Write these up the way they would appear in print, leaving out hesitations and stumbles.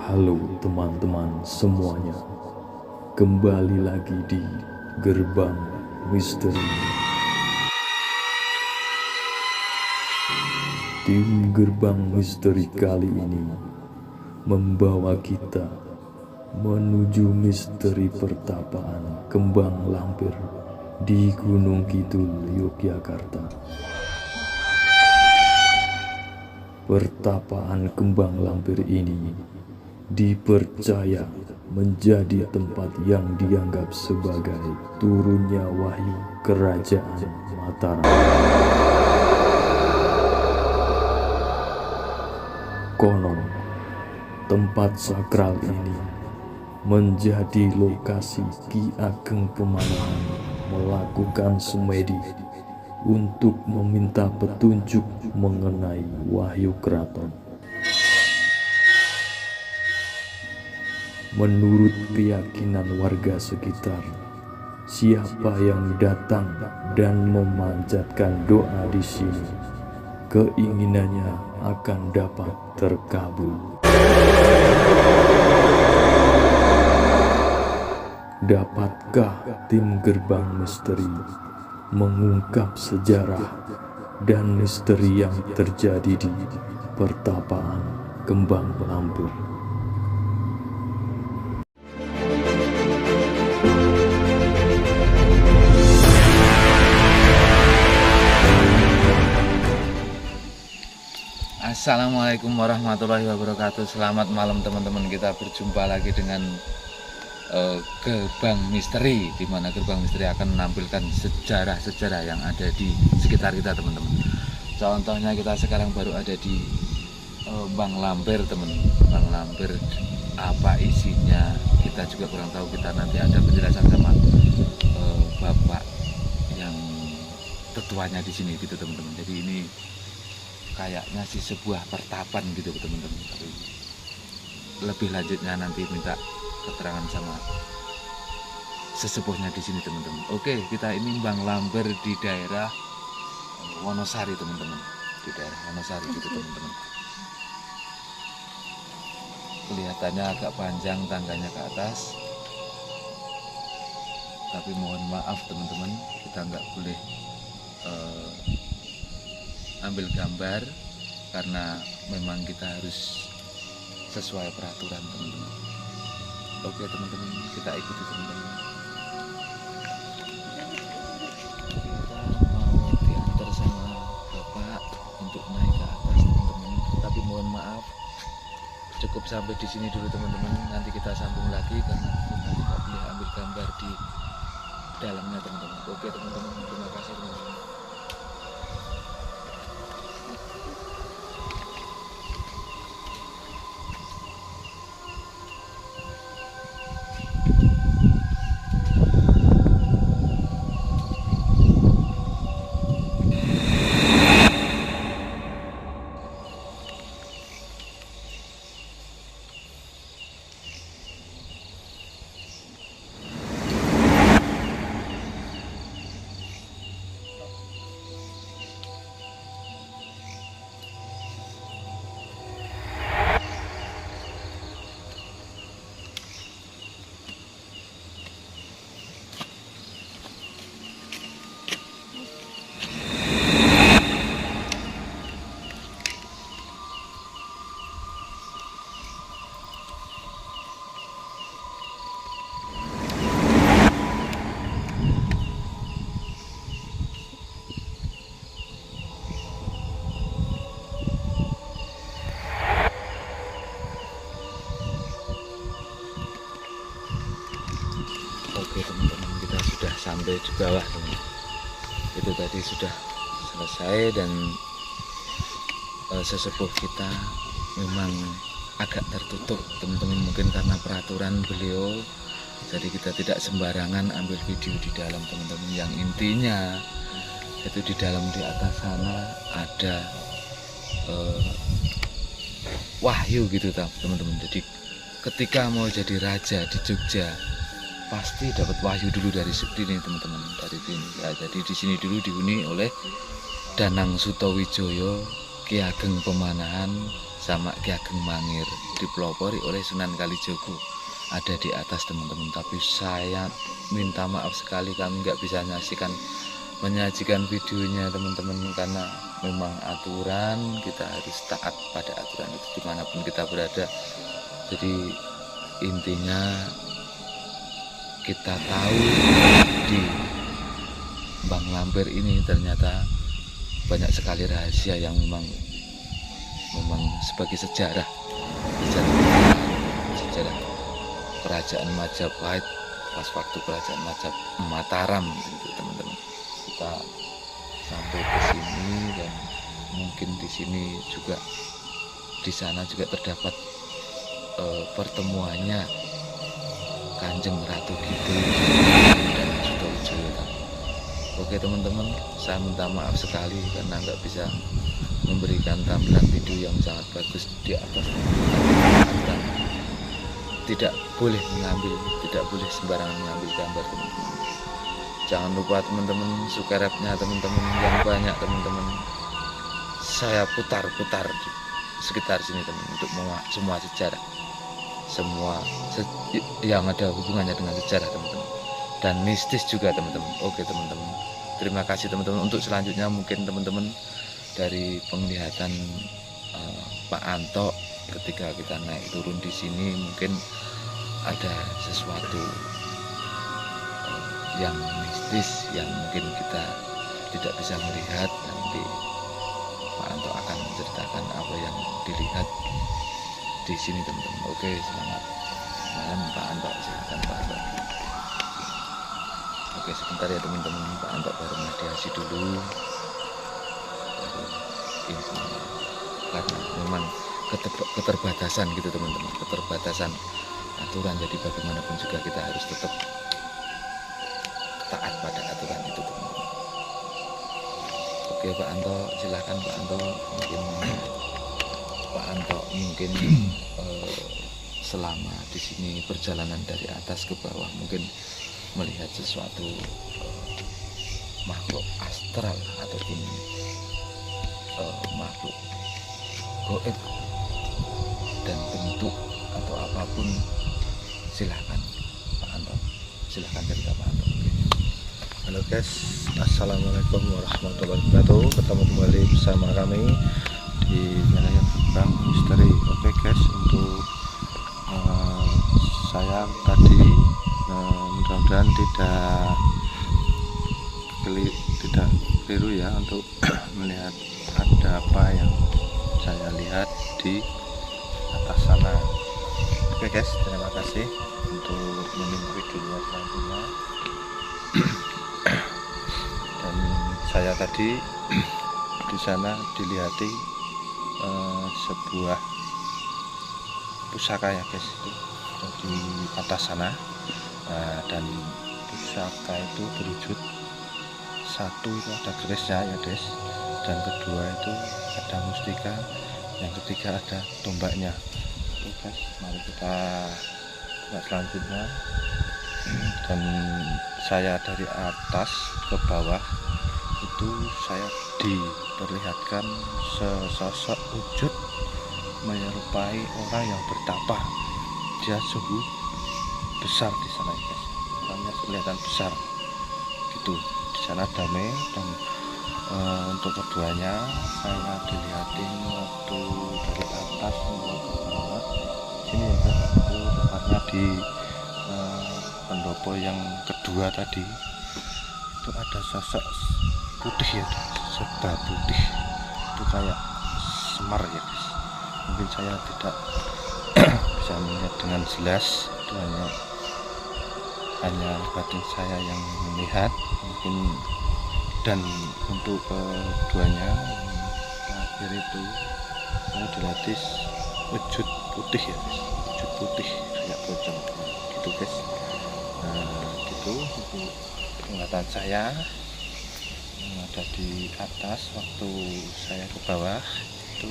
Halo teman-teman semuanya, kembali lagi di Gerbang Misteri. Tim Gerbang Misteri kali ini membawa kita menuju misteri pertapaan kembang lampir di Gunung Kidul, Yogyakarta. Pertapaan kembang lampir ini dipercaya menjadi tempat yang dianggap sebagai turunnya wahyu kerajaan Mataram. Konon, tempat sakral ini menjadi lokasi Ki Ageng Pemanahan melakukan semedi untuk meminta petunjuk mengenai wahyu keraton. Menurut keyakinan warga sekitar, siapa yang datang dan memanjatkan doa di sini, keinginannya akan dapat terkabul. Dapatkah tim Gerbang Misteri mengungkap sejarah dan misteri yang terjadi di pertapaan kembang lampir? Assalamualaikum warahmatullahi wabarakatuh. Selamat malam teman-teman. Kita berjumpa lagi dengan Gerbang Misteri, di mana Gerbang Misteri akan menampilkan sejarah-sejarah yang ada di sekitar kita teman-teman. Contohnya kita sekarang baru ada di Bang Lampir teman. Bang Lampir, apa isinya kita juga kurang tahu. Kita nanti ada penjelasan sama bapak yang tetuanya di sini gitu teman-teman. Jadi ini kayaknya sih sebuah pertapan gitu teman-teman, tapi lebih lanjutnya nanti minta keterangan sama sesepuhnya di sini teman-teman. Oke, kita ini Bang Lampir di daerah Wonosari teman-teman, di daerah Wonosari gitu teman-teman. Kelihatannya agak panjang tangganya ke atas, tapi mohon maaf teman-teman, kita nggak boleh ambil gambar karena memang kita harus sesuai peraturan teman-teman. Oke teman-teman, kita ikuti teman-teman. Kita mau diantar sama bapak untuk naik ke atas teman-teman, tapi mohon maaf cukup sampai di sini dulu teman-teman. Nanti kita sambung lagi karena kita tidak boleh ambil gambar di dalamnya teman-teman. Oke teman-teman, terima kasih teman-teman. Oke teman-teman, kita sudah sampai di bawah teman. Itu tadi sudah selesai dan sesepuh kita memang agak tertutup teman-teman, mungkin karena peraturan beliau. Jadi kita tidak sembarangan ambil video di dalam teman-teman. Yang intinya itu di dalam, di atas sana ada wahyu gitu teman-teman. Jadi ketika mau jadi raja di Jogja pasti dapat wahyu dulu dari sini teman-teman, dari sini ya. Jadi di sini dulu dihuni oleh Danang Sutawijoyo, Ki Ageng Pemanahan sama Ki Ageng Mangir, dipelopori oleh Sunan Kalijogo, ada di atas teman-teman. Tapi saya minta maaf sekali kami nggak bisa menyajikan videonya teman-teman, karena memang aturan, kita harus taat pada aturan itu dimanapun kita berada. Jadi intinya kita tahu di Bang Lampir ini ternyata banyak sekali rahasia yang memang sebagai sejarah kerajaan Majapahit pas waktu kerajaan Mataram gitu teman-teman. Kita sampai ke sini dan mungkin di sini juga, di sana juga terdapat pertemuannya Kanjeng Ratu Kidul dan Sutowijoyo. Oke teman-teman, saya minta maaf sekali karena nggak bisa memberikan tampilan video yang sangat bagus di atas. Kita tidak boleh sembarangan mengambil gambar teman-teman. Jangan lupa teman-teman subscribe-nya teman-teman yang banyak teman-teman. Saya putar-putar di sekitar sini teman, untuk semua sejarah, semua yang ada hubungannya dengan sejarah teman-teman, dan mistis juga teman-teman. Oke teman-teman, terima kasih teman-teman. Untuk selanjutnya mungkin teman-teman dari penglihatan Pak Anto ketika kita naik turun di sini, mungkin ada sesuatu yang mistis yang mungkin kita tidak bisa melihat. Nanti Pak Anto akan menceritakan apa yang dilihat di sini teman-teman. Oke, selamat malam Pak Anto, silakan Pak Anto. Oke, sebentar ya teman-teman, Pak Anto baru mediasi dulu. Info, karena memang keterbatasan gitu teman-teman, keterbatasan aturan, jadi bagaimanapun juga kita harus tetap taat pada aturan itu teman-teman. Oke Pak Anto, silahkan Pak Anto. Mungkin selama di sini perjalanan dari atas ke bawah mungkin melihat sesuatu makhluk astral ataupun makhluk goib dan bentuk atau apapun, silahkan Pak Anto, silahkan cerita Pak Anto. Halo guys, assalamualaikum warahmatullahi wabarakatuh. Ketemu kembali bersama kami di wilayah Gerbang Misteri. Oke guys, untuk saya tadi mudah-mudahan tidak keliru ya untuk melihat ada apa yang saya lihat di atas sana. Oke guys, terima kasih untuk menunggu videonya selanjutnya. Dan saya tadi di sana dilihati sebuah pusaka ya guys, itu di atas sana. Dan pusaka itu berwujud, satu itu ada kerisnya ya guys, dan kedua itu ada mustika, yang ketiga ada tombaknya. Oke guys, mari kita lihat selanjutnya. Dan saya dari atas ke bawah itu saya diperlihatkan sesosok wujud menyerupai orang yang bertapa. Dia sungguh besar di sana guys, orangnya kelihatan besar gitu. Di sana damai. Dan untuk keduanya saya dilihatin waktu dari atas ke bawah sini ya guys, itu tepatnya di pendopo yang kedua tadi itu ada sosok putih ya, serba putih, itu kayak semar ya guys. Mungkin saya tidak bisa melihat dengan jelas, itu hanya batin saya yang melihat mungkin. Dan untuk keduanya yang terakhir itu saya dilatih wujud putih ya guys, wujud putih kayak pocong gitu guys. Gitu untuk penglihatan saya yang ada di atas. Waktu saya ke bawah itu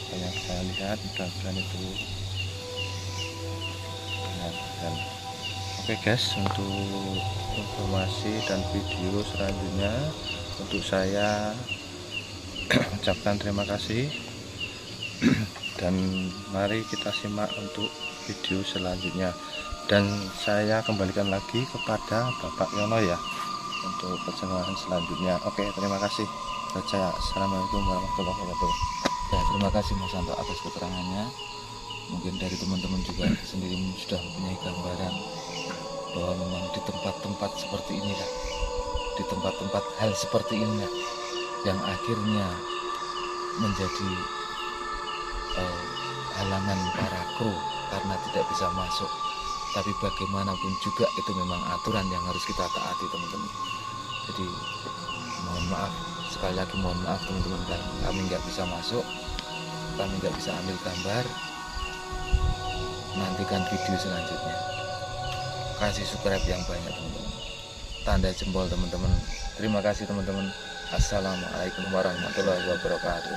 apa yang saya lihat, mudah-mudahan itu benar. Dan oke guys, untuk informasi dan video selanjutnya untuk saya ucapkan terima kasih. dan mari kita simak untuk video selanjutnya. Dan saya kembalikan lagi kepada Bapak Yono ya untuk perjalanan selanjutnya. Oke, terima kasih saja. Assalamualaikum warahmatullahi wabarakatuh. Ya, terima kasih Mas Santo atas keterangannya. Mungkin dari teman-teman juga sendiri sudah mempunyai gambaran bahwa memang di tempat-tempat seperti inilah, di tempat-tempat hal seperti inilah yang akhirnya menjadi halangan para kru karena tidak bisa masuk. Tapi bagaimanapun juga itu memang aturan yang harus kita taati teman-teman. Jadi mohon maaf, sekali lagi mohon maaf teman-teman, kami nggak bisa masuk, kami nggak bisa ambil gambar. Nantikan video selanjutnya. Kasih subscribe yang banyak teman-teman, tanda jempol teman-teman. Terima kasih teman-teman. Assalamualaikum warahmatullahi wabarakatuh.